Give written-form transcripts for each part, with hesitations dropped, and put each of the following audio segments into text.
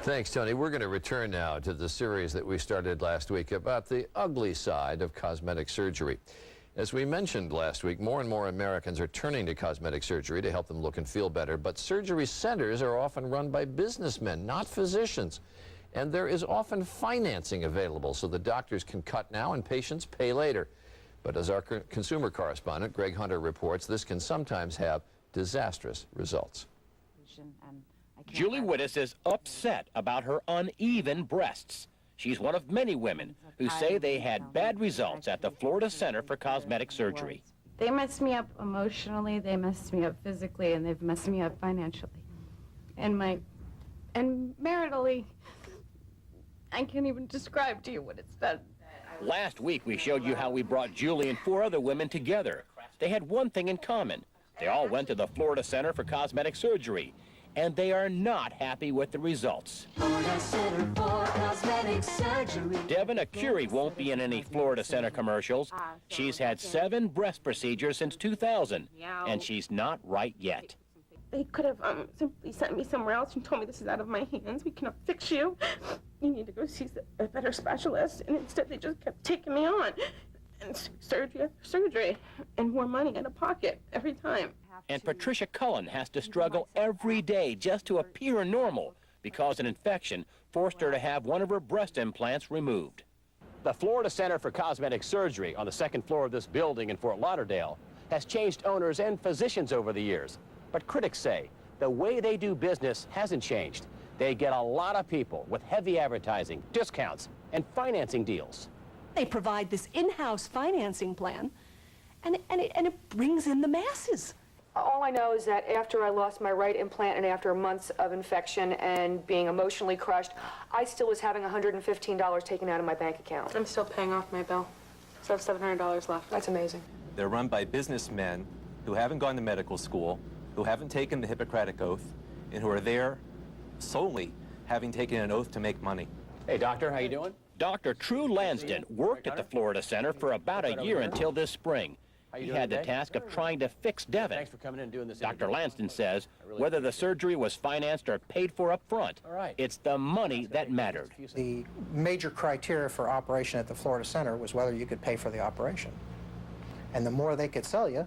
Thanks, Tony. We're going to return now to the series that we started last week about the ugly side of cosmetic surgery. As we mentioned last week, more and more Americans are turning to cosmetic surgery to help them look and feel better, but surgery centers are often run by businessmen, not physicians. And there is often financing available so the doctors can cut now and patients pay later. But as our consumer correspondent, Greg Hunter, reports, this can sometimes have disastrous results. Julie Wittes is upset about her uneven breasts. She's one of many women who say they had bad results at the Florida Center for Cosmetic Surgery. They messed me up emotionally, they messed me up physically, and they've messed me up financially. And maritally, I can't even describe to you what it's done. Last week we showed you how we brought Julie and 4 other women together. They had one thing in common. They all went to the Florida Center for Cosmetic Surgery, and they are not happy with the results. Florida Center for Cosmetic Surgery. Devin Acuri won't be in any Florida Center commercials. She's had 7 breast procedures since 2000, and she's not right yet. They could have simply sent me somewhere else and told me this is out of my hands. We cannot fix you. You need to go see a better specialist. And instead they just kept taking me on. And surgery after surgery. And more money out of pocket every time. And Patricia Cullen has to struggle every day just to appear normal because an infection forced her to have one of her breast implants removed. The Florida Center for Cosmetic Surgery on the 2nd floor of this building in Fort Lauderdale has changed owners and physicians over the years. But critics say the way they do business hasn't changed. They get a lot of people with heavy advertising, discounts, and financing deals. They provide this in-house financing plan, and it brings in the masses. All I know is that after I lost my right implant and after months of infection and being emotionally crushed, I still was having $115 taken out of my bank account. I'm still paying off my bill. So I have $700 left. That's amazing. They're run by businessmen who haven't gone to medical school, who haven't taken the Hippocratic Oath, and who are there solely having taken an oath to make money. Hey, doctor, how you doing? Dr. True Lansden worked at the Florida Center for about a year until this spring. He had the task of trying to fix Devin. Thanks for coming in and doing this. Dr. Lansden says whether the surgery was financed or paid for up front, it's the money that mattered. The major criteria for operation at the Florida Center was whether you could pay for the operation. And the more they could sell you,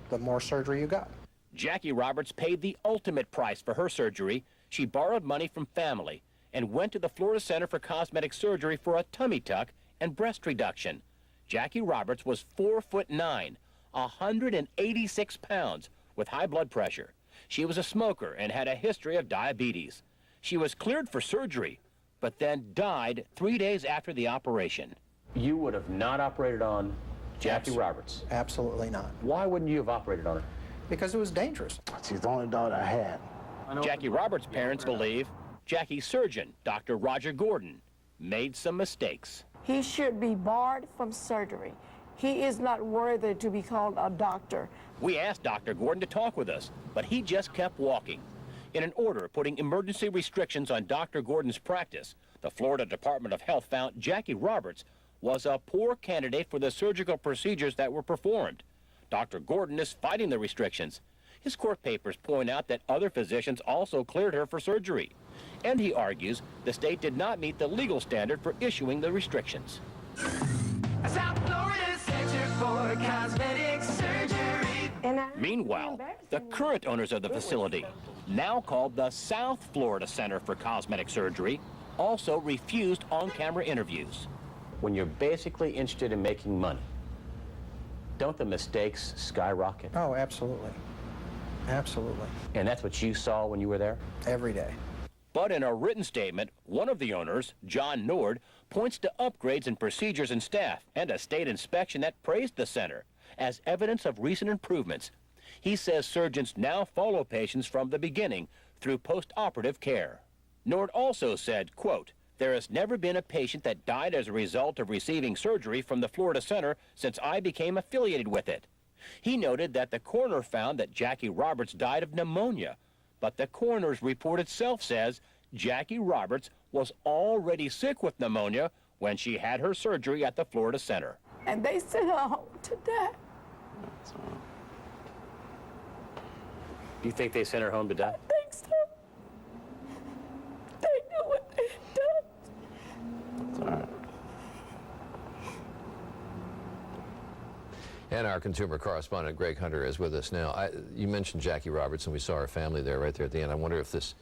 the more surgery you got. Jackie Roberts paid the ultimate price for her surgery. She borrowed money from family and went to the Florida Center for Cosmetic Surgery for a tummy tuck and breast reduction. Jackie Roberts was 4'9", 186 pounds, with high blood pressure. She was a smoker and had a history of diabetes. She was cleared for surgery, but then died 3 days after the operation. You would have not operated on Jackie Roberts? Absolutely not. Why wouldn't you have operated on her? Because it was dangerous. She's the only daughter I had. Jackie Roberts' parents believe Jackie's surgeon, Dr. Roger Gordon, made some mistakes. He should be barred from surgery. He is not worthy to be called a doctor. We asked Dr. Gordon to talk with us, but he just kept walking. In an order putting emergency restrictions on Dr. Gordon's practice, the Florida Department of Health found Jackie Roberts was a poor candidate for the surgical procedures that were performed. Dr. Gordon is fighting the restrictions. His court papers point out that other physicians also cleared her for surgery. And he argues the state did not meet the legal standard for issuing the restrictions. South Florida Center for Cosmetic Surgery. Meanwhile, the current owners of the facility, now called the South Florida Center for Cosmetic Surgery, also refused on-camera interviews. When you're basically interested in making money, don't the mistakes skyrocket? Oh, absolutely. Absolutely. And that's what you saw when you were there? Every day. But in a written statement, one of the owners, John Nord, points to upgrades in procedures and staff and a state inspection that praised the center as evidence of recent improvements. He says surgeons now follow patients from the beginning through post-operative care. Nord also said, quote, "There has never been a patient that died as a result of receiving surgery from the Florida Center since I became affiliated with it." He noted that the coroner found that Jackie Roberts died of pneumonia, but the coroner's report itself says Jackie Roberts was already sick with pneumonia when she had her surgery at the Florida Center. And they sent her home to die. Do you think they sent her home to die? I think so. They knew And our consumer correspondent, Greg Hunter, is with us now. You mentioned Jackie Robertson. We saw her family there, right there at the end. I wonder if this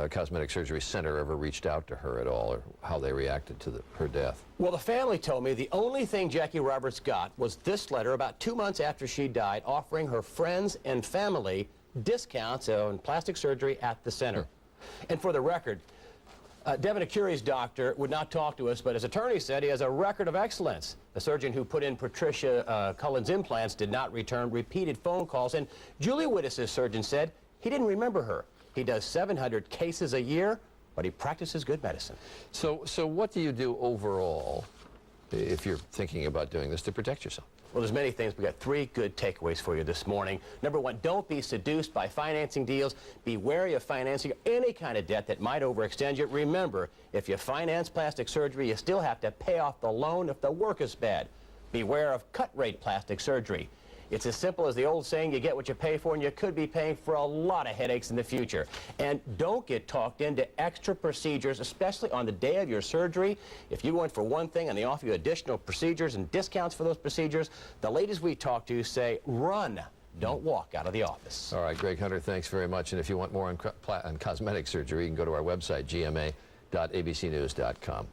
Cosmetic Surgery Center ever reached out to her at all, or how they reacted to her death. Well, the family told me the only thing Jackie Roberts got was this letter about 2 months after she died, offering her friends and family discounts on plastic surgery at the center. And for the record, Devin Acuri's doctor would not talk to us, but his attorney said he has a record of excellence. The surgeon who put in Patricia Cullen's implants did not return repeated phone calls, and Julie Wittes' surgeon said he didn't remember her. He does 700 cases a year, but he practices good medicine. So what do you do overall, if you're thinking about doing this, to protect yourself? Well, there's many things. We got 3 good takeaways for you this morning. Number 1, don't be seduced by financing deals. Be wary of financing any kind of debt that might overextend you. Remember, if you finance plastic surgery, you still have to pay off the loan if the work is bad. Beware of cut-rate plastic surgery. It's as simple as the old saying, you get what you pay for, and you could be paying for a lot of headaches in the future. And don't get talked into extra procedures, especially on the day of your surgery. If you went for one thing and they offer you additional procedures and discounts for those procedures, the ladies we talk to say, run. Don't walk out of the office. All right, Greg Hunter, thanks very much. And if you want more on cosmetic surgery, you can go to our website, gma.abcnews.com.